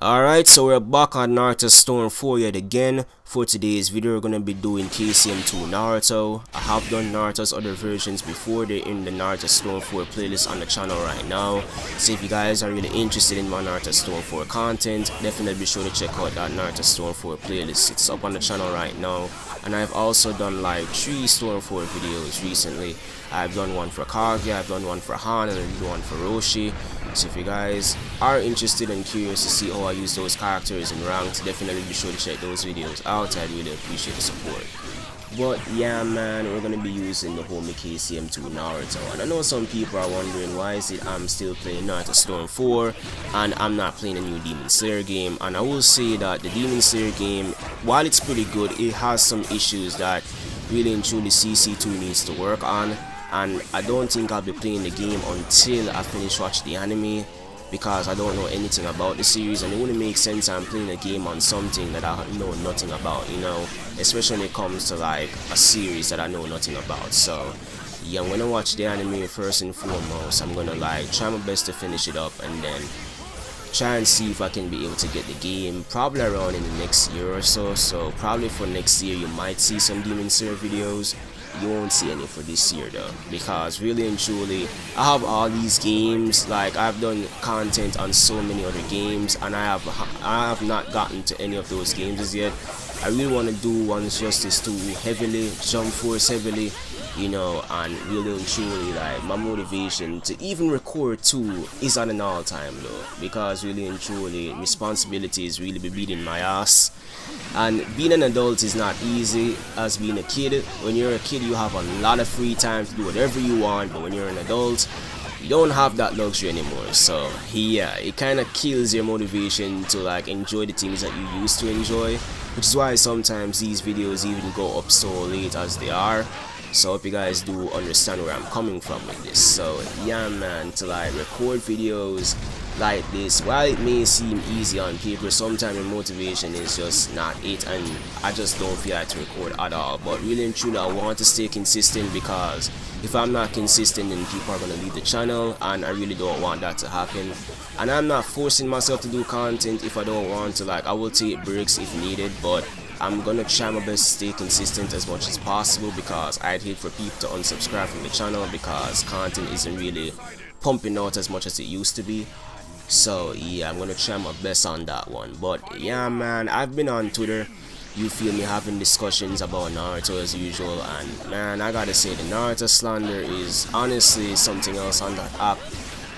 Alright, so we're back on Naruto Storm 4 yet again. For today's video, we're going to be doing KCM2 Naruto. I have done Naruto's other versions before. They're in the Naruto Storm 4 playlist on the channel right now. So if you guys are really interested in my Naruto Storm 4 content, definitely be sure to check out that Naruto Storm 4 playlist. It's up on the channel right now. And I've also done like 3 Storm 4 videos recently. I've done one for Kage, I've done one for Han, and I did one for Roshi. So if you guys are interested and curious to see how I use those characters in ranked, definitely be sure to check those videos out. I'd really appreciate the support. But yeah man, we're gonna be using the homie KCM2 Naruto. And I know some people are wondering why is it I'm still playing Naruto Storm 4 and I'm not playing a new Demon Slayer game. And I will say that the Demon Slayer game, while it's pretty good, it has some issues that really and truly CC2 needs to work on. And I don't think I'll be playing the game until I finish watching the anime, because I don't know anything about the series, and it wouldn't make sense I'm playing a game on something that I know nothing about, you know, especially when it comes to like a series that I know nothing about. So yeah, I'm gonna watch the anime first and foremost. I'm gonna like try my best to finish it up and then try and see if I can be able to get the game probably around in the next year or so. So probably for next year you might see some Demon Slayer videos. You won't see any for this year though, because really and truly I have all these games. Like I've done content on so many other games and I have not gotten to any of those games as yet. I really want to do One's Justice 2 heavily, Jump Force heavily, you know, and really and truly like my motivation to even record 2 is at an all-time low, because really and truly responsibilities really be beating my ass. And being an adult is not easy as being a kid. When you're a kid you have a lot of free time to do whatever you want, but when you're an adult you don't have that luxury anymore. So yeah, it kind of kills your motivation to like enjoy the things that you used to enjoy, which is why sometimes these videos even go up so late as they are. So I hope you guys do understand where I'm coming from with this. So yeah man, to like record videos like this, while it may seem easy on paper, sometimes your motivation is just not it, and I just don't feel like to record at all. But really and truly I want to stay consistent, because if I'm not consistent then people are going to leave the channel, and I really don't want that to happen. And I'm not forcing myself to do content if I don't want to. Like I will take breaks if needed, but I'm gonna try my best to stay consistent as much as possible, because I'd hate for people to unsubscribe from the channel because content isn't really pumping out as much as it used to be. So yeah, I'm gonna try my best on that one. But yeah man, I've been on Twitter, you feel me, having discussions about Naruto as usual, and man, I gotta say the Naruto slander is honestly something else on that app.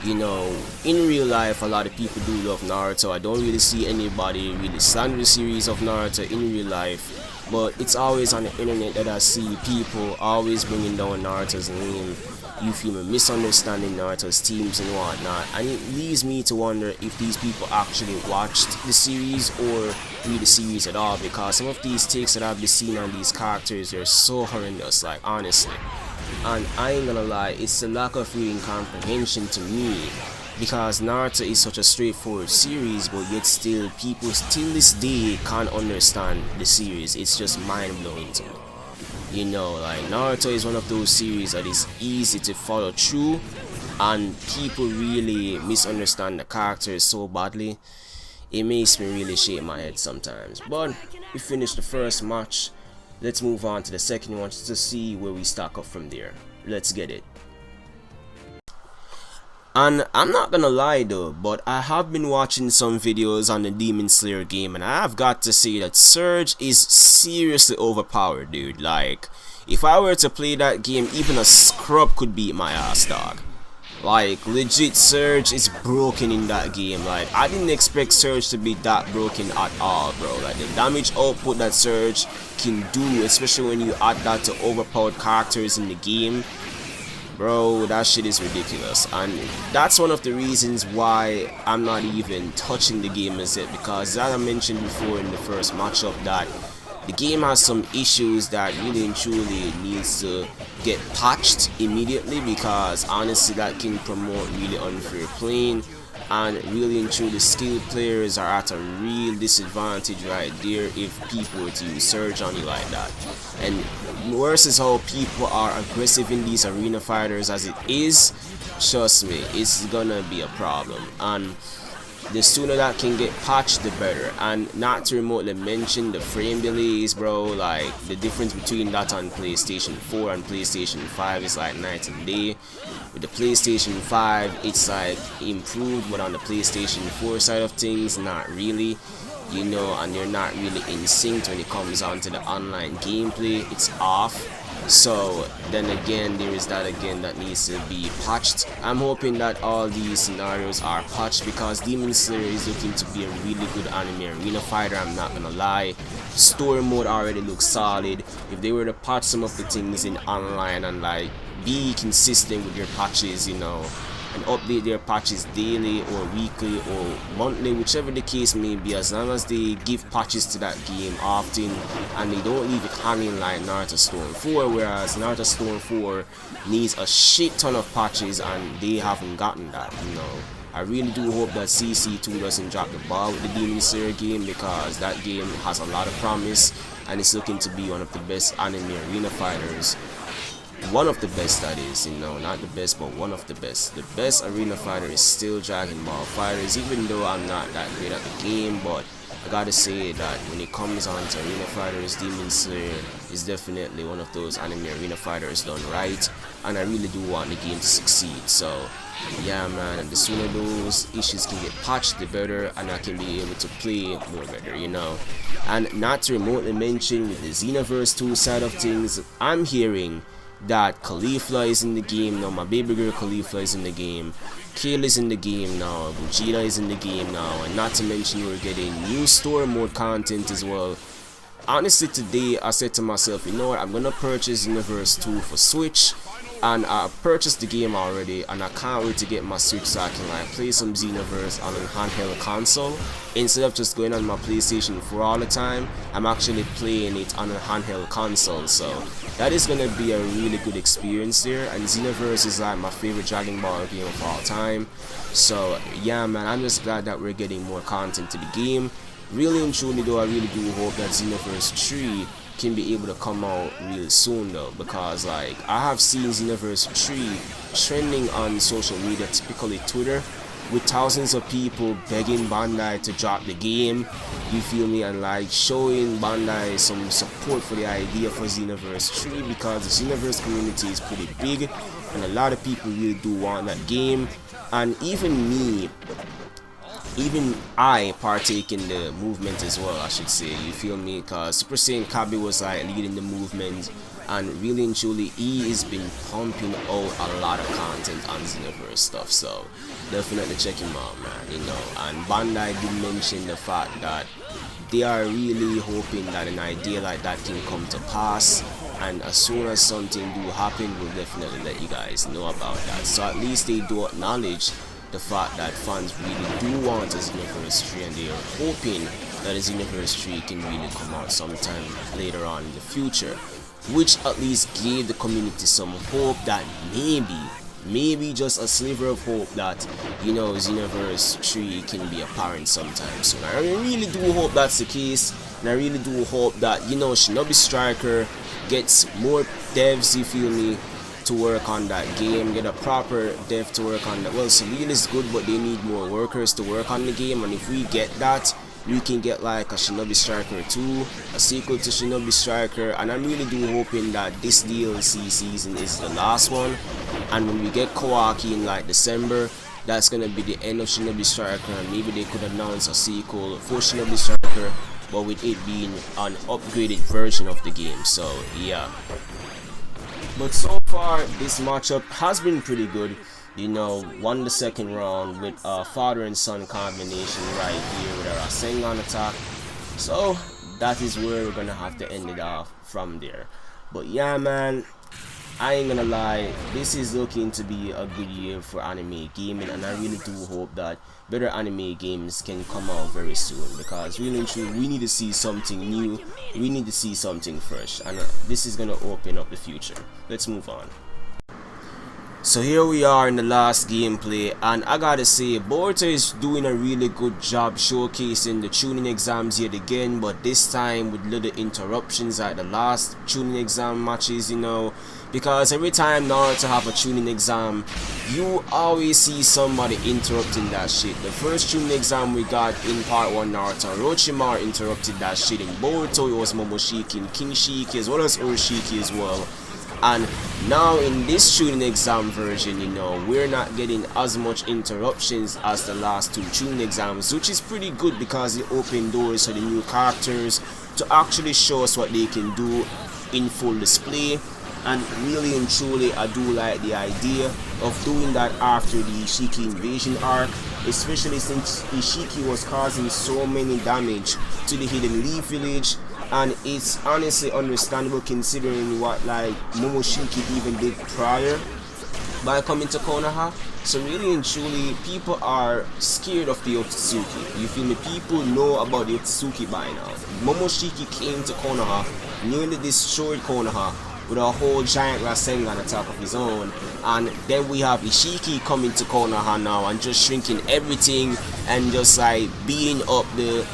You know, in real life a lot of people do love Naruto. I don't really see anybody really slander the series of Naruto in real life, but it's always on the internet that I see people always bringing down Naruto's name, you feel me, misunderstanding Naruto's teams and whatnot, and it leaves me to wonder if these people actually watched the series or read the series at all, because some of these takes that I've been seeing on these characters are so horrendous, like honestly. And I ain't gonna lie, it's a lack of reading comprehension to me, because Naruto is such a straightforward series, but yet still people till this day can't understand the series. It's just mind-blowing to me. You know, like Naruto is one of those series that is easy to follow through, and people really misunderstand the characters so badly. It makes me really shake my head sometimes. But we finished the first match. Let's move on to the second one to see where we stack up from there. Let's get it. And I'm not gonna lie though, but I have been watching some videos on the Demon Slayer game, and I have got to say that Surge is seriously overpowered, dude. Like, if I were to play that game, even a scrub could beat my ass, dog. Like, legit, Surge is broken in that game. Like, I didn't expect Surge to be that broken at all, bro. Like, the damage output that Surge can do, especially when you add that to overpowered characters in the game, bro, that shit is ridiculous. And that's one of the reasons why I'm not even touching the game as yet, because as I mentioned before in the first matchup, that the game has some issues that really and truly needs to get patched immediately, because honestly that can promote really unfair playing, and really and truly skilled players are at a real disadvantage right there if people were to use surge on you like that. And worse is how people are aggressive in these arena fighters as it is. Trust me, it's gonna be a problem, and the sooner that can get patched the better. And not to remotely mention the frame delays, bro. Like the difference between that on PlayStation 4 and PlayStation 5 is like night and day. With the PlayStation 5 it's like improved, but on the PlayStation 4 side of things not really, you know, and you're not really in sync when it comes on to the online gameplay. It's off. So then again, there is that again that needs to be patched. I'm hoping that all these scenarios are patched, because Demon Slayer is looking to be a really good anime arena fighter, I'm not gonna lie. Story mode already looks solid. If they were to patch some of the things in online and like be consistent with your patches, you know, and update their patches daily or weekly or monthly, whichever the case may be, as long as they give patches to that game often and they don't leave it hanging like Naruto Storm 4, whereas Naruto Storm 4 needs a shit ton of patches and they haven't gotten that, you know. I really do hope that KCM2 doesn't drop the ball with the Demon Slayer game, because that game has a lot of promise and it's looking to be one of the best anime arena fighters. One of the best, that is, you know, not the best, but one of the best. The best arena fighter is still Dragon Ball FighterZ, even though I'm not that great at the game, but I gotta say that when it comes on to arena fighters, Demon Slayer is definitely one of those anime arena fighters done right, and I really do want the game to succeed. So yeah, man, and the sooner those issues can get patched, the better, and I can be able to play more better, you know. And not to remotely mention, with the Xenoverse 2 side of things, I'm hearing that Caulifla is in the game now, my baby girl Caulifla is in the game, Kale is in the game now, Vegeta is in the game now, and not to mention we're getting new story mode content as well. Honestly, today I said to myself, you know what, I'm gonna purchase Xenoverse 2 for Switch, and I purchased the game already, and I can't wait to get my Switch so I can like play some Xenoverse on an handheld console instead of just going on my PlayStation 4 all the time. I'm actually playing it on a handheld console, so that is gonna be a really good experience there. And Xenoverse is like my favorite Dragon Ball game of all time. So yeah, man, I'm just glad that we're getting more content to the game. Really and truly though, I really do hope that Xenoverse 3 can be able to come out real soon though, because like I have seen Xenoverse 3 trending on social media, typically Twitter, with thousands of people begging Bandai to drop the game, you feel me, and like showing Bandai some support for the idea for Xenoverse 3, because the Xenoverse community is pretty big and a lot of people really do want that game. And even I partake in the movement as well, I should say, you feel me, because Super Saiyan Kabi was like leading the movement, and really and truly he has been pumping out a lot of content on Xenoverse stuff, so definitely check him out, man, you know. And Bandai did mention the fact that they are really hoping that an idea like that can come to pass, and as soon as something do happen, we'll definitely let you guys know about that. So at least they do acknowledge the fact that fans really do want a Xenoverse 3, and they are hoping that a Xenoverse 3 can really come out sometime later on in the future, which at least gave the community some hope that maybe just a sliver of hope that, you know, Xenoverse 3 can be apparent sometime soon. I really do hope that's the case, and I really do hope that, you know, Shinobi Striker gets more devs, you feel me, to work on that game, get a proper dev to work on that. Well, Celine is good, but they need more workers to work on the game, and if we get that, we can get like a Shinobi Striker 2, a sequel to Shinobi Striker, and I'm really do hoping that this DLC season is the last one, and when we get Kawaki in like December, that's gonna be the end of Shinobi Striker, and maybe they could announce a sequel for Shinobi Striker, but with it being an upgraded version of the game. So yeah, but so far this matchup has been pretty good, you know. Won the second round with a father and son combination right here with a Rasengan attack, so that is where we're gonna have to end it off from there. But yeah, man, I ain't gonna lie, this is looking to be a good year for anime gaming, and I really do hope that better anime games can come out very soon, because really and truly we need to see something new, we need to see something fresh, and this is gonna open up the future. Let's move on. So here we are in the last gameplay, and I gotta say, Boruto is doing a really good job showcasing the tuning exams yet again, but this time with little interruptions like the last tuning exam matches, you know, because every time Naruto have a tuning exam, you always see somebody interrupting that shit. The first tuning exam we got in part 1, Naruto Orochimaru interrupted that shit. In Boruto it was Momoshiki and King Shiki as well as Urashiki as well. And now in this tuning exam version, you know, we're not getting as much interruptions as the last two tuning exams, which is pretty good because it opened doors for the new characters to actually show us what they can do in full display. And really and truly, I do like the idea of doing that after the Ishiki invasion arc, especially since Ishiki was causing so many damage to the Hidden Leaf village. And it's honestly understandable considering what like Momoshiki even did prior by coming to Konoha. So really and truly, people are scared of the Otsutsuki. You feel me? People know about the Otsutsuki by now. Momoshiki came to Konoha, nearly destroyed Konoha with a whole giant Rasengan attack of his own, and then we have Ishiki coming to Konoha now and just shrinking everything and just like beating up the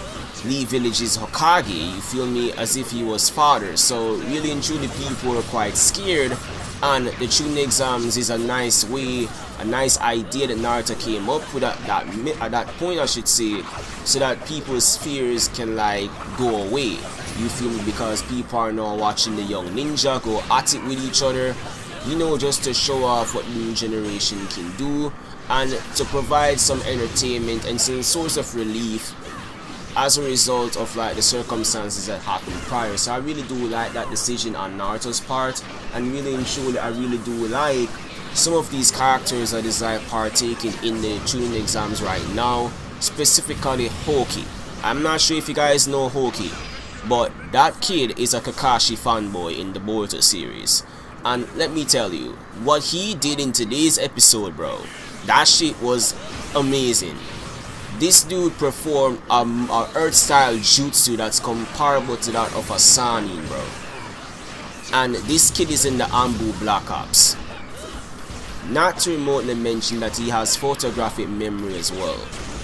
Leaf Village's Hokage, you feel me, as if he was father. So really and truly, people are quite scared, and the tuning exams is a nice way, a nice idea that Naruto came up with at that point, I should say, so that people's fears can like go away. You feel me? Because people are now watching the young ninja go at it with each other, you know, just to show off what the new generation can do and to provide some entertainment and some source of relief as a result of like the circumstances that happened prior. So I really do like that decision on Naruto's part, and really and truly I really do like some of these characters that is like partaking in the tuning exams right now, specifically Hoki. I'm not sure if you guys know Hoki, but that kid is a Kakashi fanboy in the Boruto series, and let me tell you, what he did in today's episode, bro, that shit was amazing. This dude performed a earth style jutsu that's comparable to that of a Sanin, bro. And this kid is in the Ambu Black Ops. Not to remotely mention that he has photographic memory as well.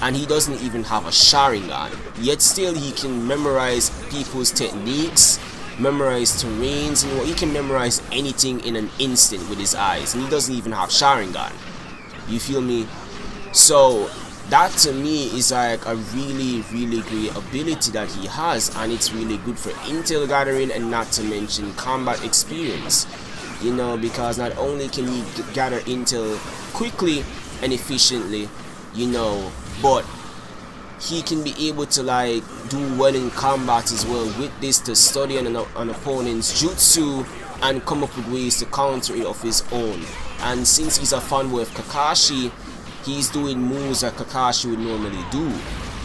And he doesn't even have a Sharingan. Yet still he can memorize people's techniques, memorize terrains, you know, he can memorize anything in an instant with his eyes. And he doesn't even have Sharingan. You feel me? So that to me is like a really great ability that he has, and it's really good for intel gathering and not to mention combat experience, you know, because not only can he gather intel quickly and efficiently, you know, but he can be able to like do well in combat as well with this, to study an opponent's jutsu and come up with ways to counter it of his own. And since he's a fanboy of Kakashi, he's doing moves that Kakashi would normally do.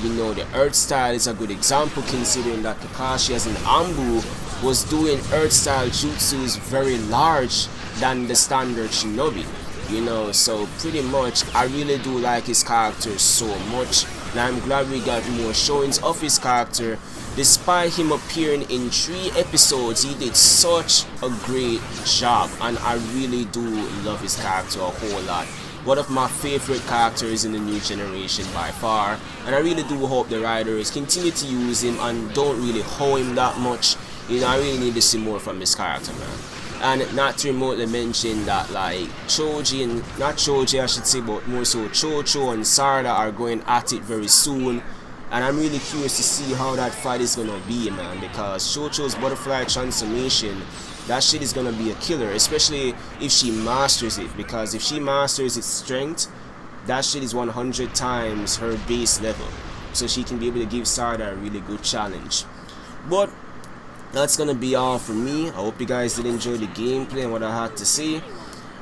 You know, the earth style is a good example, considering that Kakashi as an Ambu was doing earth style jutsus very large than the standard shinobi. You know, so pretty much I really do like his character so much, and I'm glad we got more showings of his character. Despite him appearing in 3 episodes, he did such a great job, and I really do love his character a whole lot. One of my favorite characters in the new generation by far, and I really do hope the writers continue to use him and don't really hoe him that much. You know, I really need to see more from this character, man. And not to remotely mention that like Choji and, not Choji I should say, but more so Chocho and Sarada are going at it very soon, and I'm really curious to see how that fight is gonna be, man, because Chocho's butterfly transformation, that shit is gonna be a killer, especially if she masters it, because if she masters its strength, that shit is 100 times her base level, so she can be able to give Sarada a really good challenge. But that's gonna be all for me. I hope you guys did enjoy the gameplay and what I had to say.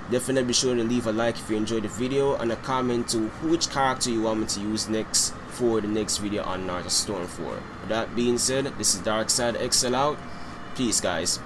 Definitely be sure to leave a like if you enjoyed the video, and a comment to which character you want me to use next for the next video on Naruto Storm 4. With that being said, this is Darkside XL out. Peace, guys.